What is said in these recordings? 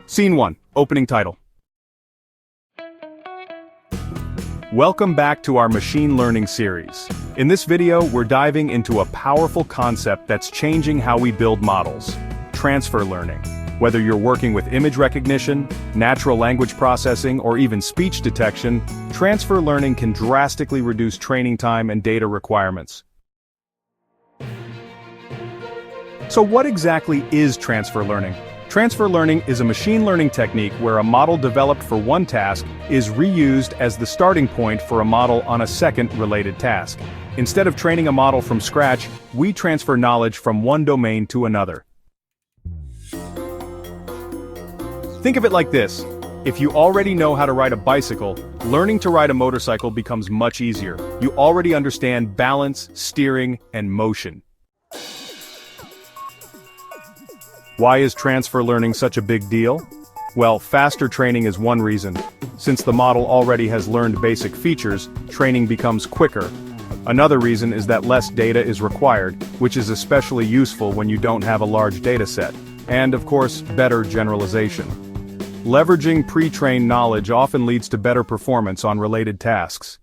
Scene 1, opening title. Welcome back to our machine learning series. In this video, we're diving into a powerful concept that's changing how we build models: transfer learning. Whether you're working with image recognition, natural language processing, or even speech detection, transfer learning can drastically reduce training time and data requirements. So what exactly is transfer learning? Transfer learning is a machine learning technique where a model developed for one task is reused as the starting point for a model on a second related task. Instead of training a model from scratch, we transfer knowledge from one domain to another. Think of it like this. If you already know how to ride a bicycle, learning to ride a motorcycle becomes much easier. You already understand balance, steering, and motion. Why is transfer learning such a big deal? Well, faster training is one reason. Since the model already has learned basic features, training becomes quicker. Another reason is that less data is required, which is especially useful when you don't have a large data set. And, of course, better generalization. Leveraging pre-trained knowledge often leads to better performance on related tasks.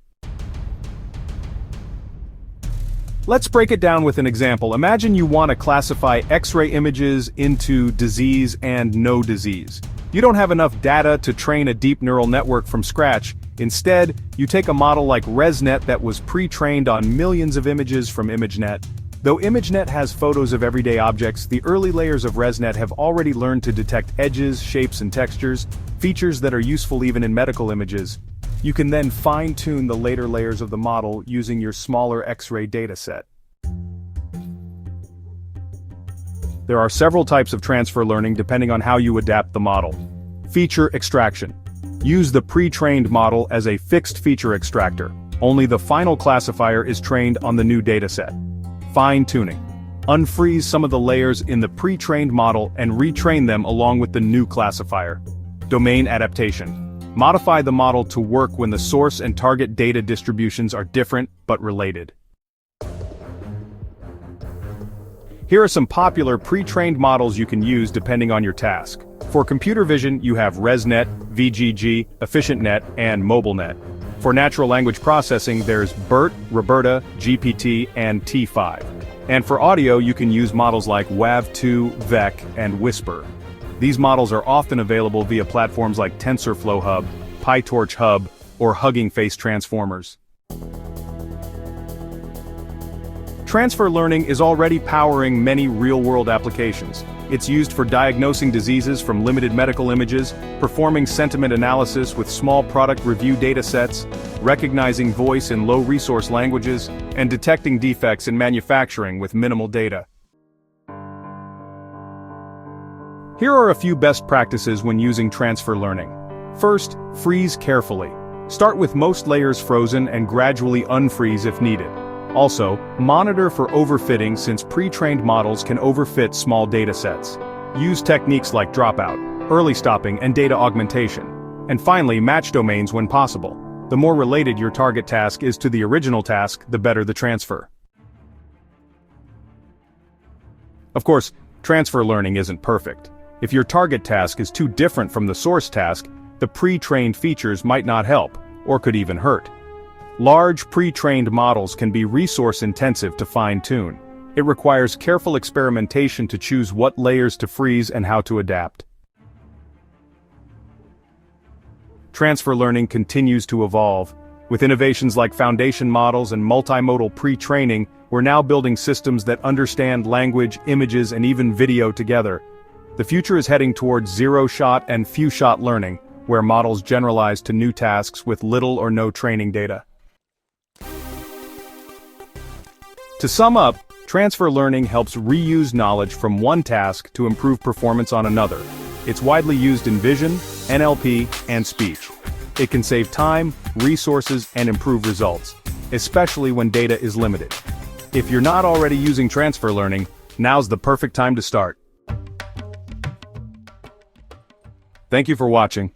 Let's break it down with an example. Imagine you want to classify X-ray images into disease and no disease. You don't have enough data to train a deep neural network from scratch. Instead, you take a model like ResNet that was pre-trained on millions of images from ImageNet. Though ImageNet has photos of everyday objects, the early layers of ResNet have already learned to detect edges, shapes, and textures, features that are useful even in medical images. You can then fine-tune the later layers of the model using your smaller X-ray dataset. There are several types of transfer learning depending on how you adapt the model. Feature extraction. Use the pre-trained model as a fixed feature extractor. Only the final classifier is trained on the new dataset. Fine-tuning. Unfreeze some of the layers in the pre-trained model and retrain them along with the new classifier. Domain adaptation. Modify the model to work when the source and target data distributions are different but related. Here are some popular pre-trained models you can use depending on your task. For computer vision, you have ResNet, VGG, EfficientNet, and MobileNet. For natural language processing, there's BERT, Roberta, GPT, and T5. And for audio, you can use models like WAV2, VEC, and Whisper. These models are often available via platforms like TensorFlow Hub, PyTorch Hub, or Hugging Face transformers. Transfer learning is already powering many real-world applications. It's used for diagnosing diseases from limited medical images, performing sentiment analysis with small product review datasets, recognizing voice in low-resource languages, and detecting defects in manufacturing with minimal data. Here are a few best practices when using transfer learning. First, freeze carefully. Start with most layers frozen and gradually unfreeze if needed. Also, monitor for overfitting since pre-trained models can overfit small datasets. Use techniques like dropout, early stopping, and data augmentation. And finally, match domains when possible. The more related your target task is to the original task, the better the transfer. Of course, transfer learning isn't perfect. If your target task is too different from the source task, the pre-trained features might not help, or could even hurt. Large pre-trained models can be resource-intensive to fine-tune. It requires careful experimentation to choose what layers to freeze and how to adapt. Transfer learning continues to evolve. With innovations like foundation models and multimodal pre-training, we're now building systems that understand language, images, and even video together. The future is heading towards zero-shot and few-shot learning, where models generalize to new tasks with little or no training data. To sum up, transfer learning helps reuse knowledge from one task to improve performance on another. It's widely used in vision, NLP, and speech. It can save time, resources, and improve results, especially when data is limited. If you're not already using transfer learning, now's the perfect time to start. Thank you for watching.